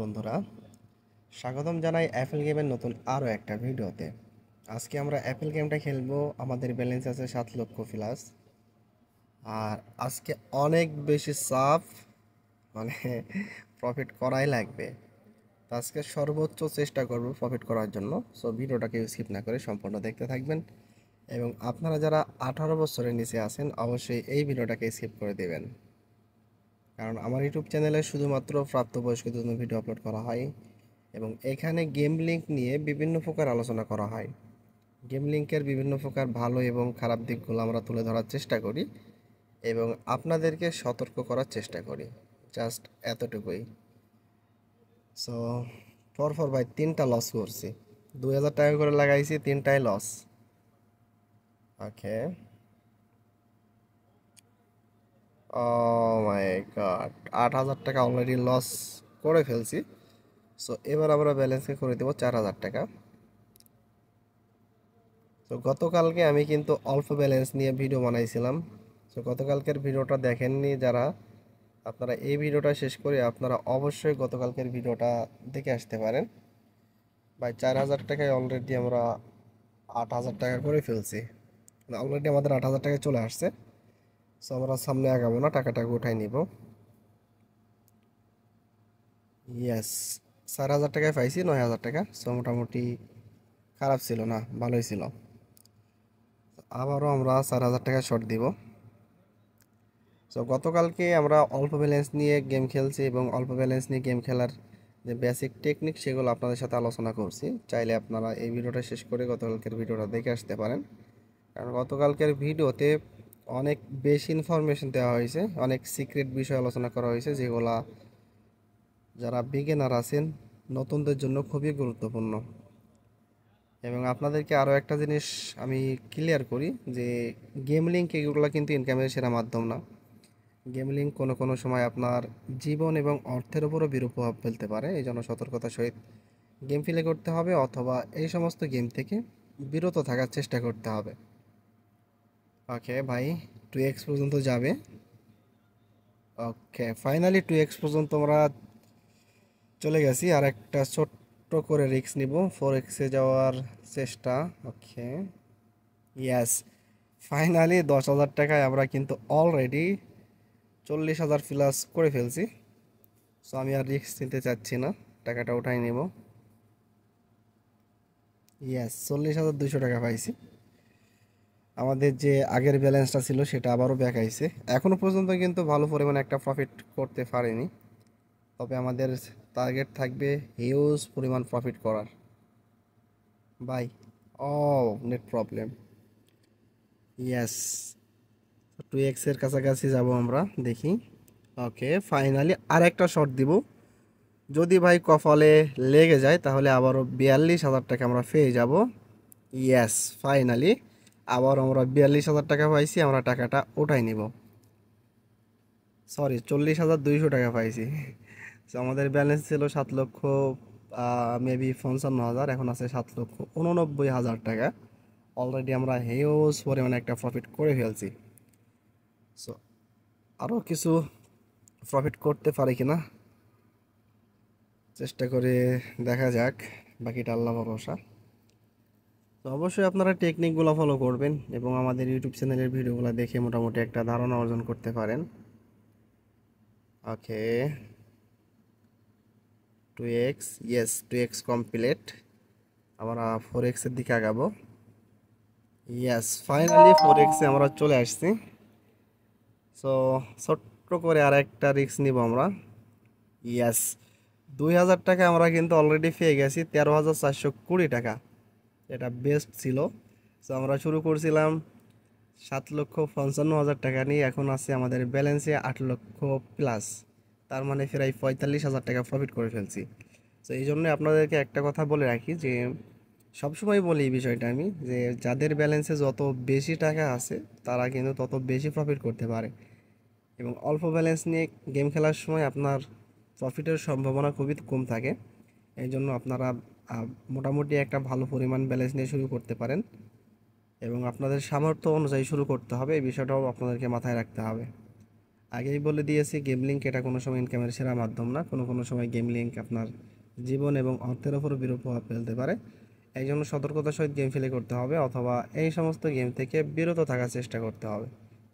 বন্ধুরা, স্বাগতম জানাই অ্যাপেল গেমের নতুন আরও একটা ভিডিওতে। আজকে আমরা অ্যাপেল গেমটা খেলবো। আমাদের ব্যালেন্স আছে 7 লক্ষ প্লাস। আর আজকে অনেক বেশি সাফ, মানে প্রফিট করাই লাগবে। তো আজকে সর্বোচ্চ চেষ্টা করব প্রফিট করার জন্য। সো ভিডিওটাকে স্কিপ না করে সম্পূর্ণ দেখতে থাকবেন। এবং আপনারা যারা 18 বছরের নিচে আছেন অবশ্যই এই ভিডিওটাকে স্কিপ করে দেবেন, কারণ আমার ইউটিউব চ্যানেলে শুধুমাত্র প্রাপ্তবয়স্কদের জন্য ভিডিও আপলোড করা হয় এবং এখানে গেম লিঙ্ক নিয়ে বিভিন্ন প্রকার আলোচনা করা হয়। গেম লিঙ্কের বিভিন্ন প্রকার ভালো এবং খারাপ দিকগুলো আমরা তুলে ধরার চেষ্টা করি এবং আপনাদেরকে সতর্ক করার চেষ্টা করি, জাস্ট এতটুকুই। সো পরপর ভাই 3টা লস করছি, 2000 টাকা করে লাগাইছি, 3টাই লস। ওকে, ও মাই গড, 8,000 টাকা অলরেডি লস করে ফেলছি। সো এবার আমরা ব্যালেন্সকে করে দেবো 4,000 টাকা। তো গতকালকে আমি কিন্তু অল্প ব্যালেন্স নিয়ে ভিডিও বানাইছিলাম। তো গতকালকের ভিডিওটা দেখেননি যারা, আপনারা এই ভিডিওটা শেষ করে আপনারা অবশ্যই গতকালকের ভিডিওটা দেখে আসতে পারেন। ভাই 4,000 টাকায় অলরেডি আমরা 8,000 টাকা করে ফেলছি। অলরেডি আমাদের 8,000 টাকায় চলে আসছে। সো আমরা সামনে আগাবো না, টাকাটাকে উঠাই নিব। ইয়েস, 4,000 টাকায় পাইছি 9,000 টাকা। সো মোটামুটি খারাপ ছিল না, ভালোই ছিল। আবারও আমরা 4,000 টাকা শর্ট দিব। সো গতকালকে আমরা অল্প ব্যালেন্স নিয়ে গেম খেলছি এবং অল্প ব্যালেন্স নিয়ে গেম খেলার যে বেসিক টেকনিক সেগুলো আপনাদের সাথে আলোচনা করছি। চাইলে আপনারা এই ভিডিওটা শেষ করে গতকালকের ভিডিওটা দেখে আসতে পারেন, কারণ গতকালকের ভিডিওতে অনেক বেশি ইনফরমেশন দেওয়া হয়েছে, অনেক সিক্রেট বিষয় আলোচনা করা হয়েছে যেগুলা যারা বিগিনার আছেন নতুনদের জন্য খুবই গুরুত্বপূর্ণ। এবং আপনাদেরকে আরও একটা জিনিস আমি ক্লিয়ার করি যে গেম লিঙ্ক এগুলো কিন্তু ইনকামের সেরা মাধ্যম না। গেমলিং কোনো কোনো সময় আপনার জীবন এবং অর্থের উপরও বিরূপ প্রভাব ফেলতে পারে। এই জন্য সতর্কতার সহিত গেম প্লে করতে হবে অথবা এই সমস্ত গেম থেকে বিরত থাকার চেষ্টা করতে হবে। ওকে ভাই, 2x পর্যন্ত যাবে। ওকে, ফাইনালি 2x পর্যন্ত আমরা চলে গেছি। আর একটা ছোট্ট করে রিস্ক নিব, 4x যাওয়ার চেষ্টা। ওকে, ইয়াস, ফাইনালি 10,000 টাকায় আমরা কিন্তু অলরেডি 40,000 প্লাস করে ফেলছি। সো আমি আর রিস্ক নিতে চাচ্ছি না, টাকাটা উঠাই নেব। ইয়াস, 40,200 টাকা পাইছি। আমাদের যে আগের ব্যালেন্সটা ছিল সেটা আবারও ব্যাক আইছে। এখনও পর্যন্ত কিন্তু ভালো পরিমাণে একটা প্রফিট করতে পারিনি, তবে আমাদের টার্গেট থাকবে হিউজ পরিমাণ প্রফিট করার। বাই, ও নেট প্রবলেম। ইয়াস, 2x-এর কাছাকাছি যাব আমরা, দেখি। ওকে, ফাইনালি আর একটা শট দিব। যদি ভাই কপালে লেগে যায় তাহলে আবারও 42,000 টাকা আমরা পেয়ে যাব। ইয়েস, ফাইনালি আবার আমরা 42,000 টাকা পাইছি। আমরা টাকাটা উঠাই নিব। সরি, 40,200 টাকা পাইছি। তো আমাদের ব্যালেন্স ছিল 7 লক্ষ মেবি 55,000, এখন আছে 7,89,000 টাকা। অলরেডি আমরা হিউজ পরিমাণে একটা প্রফিট করে ফেলছি। সো আরও কিছু প্রফিট করতে পারি কিনা চেষ্টা করে দেখা যাক, বাকিটা আল্লাহ ভরসা। তো অবশ্যই আপনারা টেকনিকগুলো ফলো করবেন এবং আমাদের ইউটিউব চ্যানেলের ভিডিওগুলো দেখে মোটামুটি একটা ধারণা অর্জন করতে পারেন। ওকে, 2x, ইয়েস, 2x কমপ্লিট। আমরা 4x-এর দিকে আগাবো। ইয়েস, ফাইনালি 4x-এ আমরা চলে আসছি। সো ছোট্ট করে আর একটা রিস্ক নিব আমরা। ইয়েস, 2,000 টাকা আমরা কিন্তু অলরেডি পেয়ে গেছি, 13,420 টাকা। এটা বেস্ট ছিল। সো আমরা শুরু করছিলাম 7,55,000 টাকা নিয়ে, এখন আছে আমাদের ব্যালেন্সে 8 লক্ষ প্লাস। তার মানে প্রায় 45,000 টাকা প্রফিট করে ফেলছি। তো এই জন্য আপনাদেরকে একটা কথা বলে রাখি যে সবসময় বলি এই বিষয়টা আমি, যে যাদের ব্যালেন্সে যত বেশি টাকা আছে তারা কিন্তু তত বেশি প্রফিট করতে পারে। এবং অল্প ব্যালেন্স নিয়ে গেম খেলার সময় আপনার প্রফিটের সম্ভাবনা খুবই কম থাকে। এই জন্য আপনারা মোটামুটি একটা ভালো পরিমাণ ব্যালেন্স নিয়ে শুরু করতে পারেন এবং আপনাদের সামর্থ্য অনুযায়ী শুরু করতে হবে, এই বিষয়টাও আপনাদেরকে মাথায় রাখতে হবে। আগেই বলে দিয়েছি, গেম লিঙ্ক এটা কোনো সময় ইনকামের সেরা মাধ্যম না। কোনো কোনো সময় গেম লিঙ্ক আপনার জীবন এবং অর্থের ওপর বিরূপ প্রভাব ফেলতে পারে। এই জন্য সতর্কতার সহিত গেম প্লে করতে হবে, অথবা এই সমস্ত গেম থেকে বিরত থাকার চেষ্টা করতে হবে।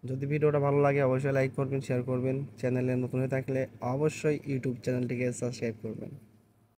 যদি ভিডিওটা ভালো লাগে অবশ্যই লাইক করবেন, শেয়ার করবেন। চ্যানেলে নতুন হয়ে থাকলে অবশ্যই ইউটিউব চ্যানেলটিকে সাবস্ক্রাইব করবেন।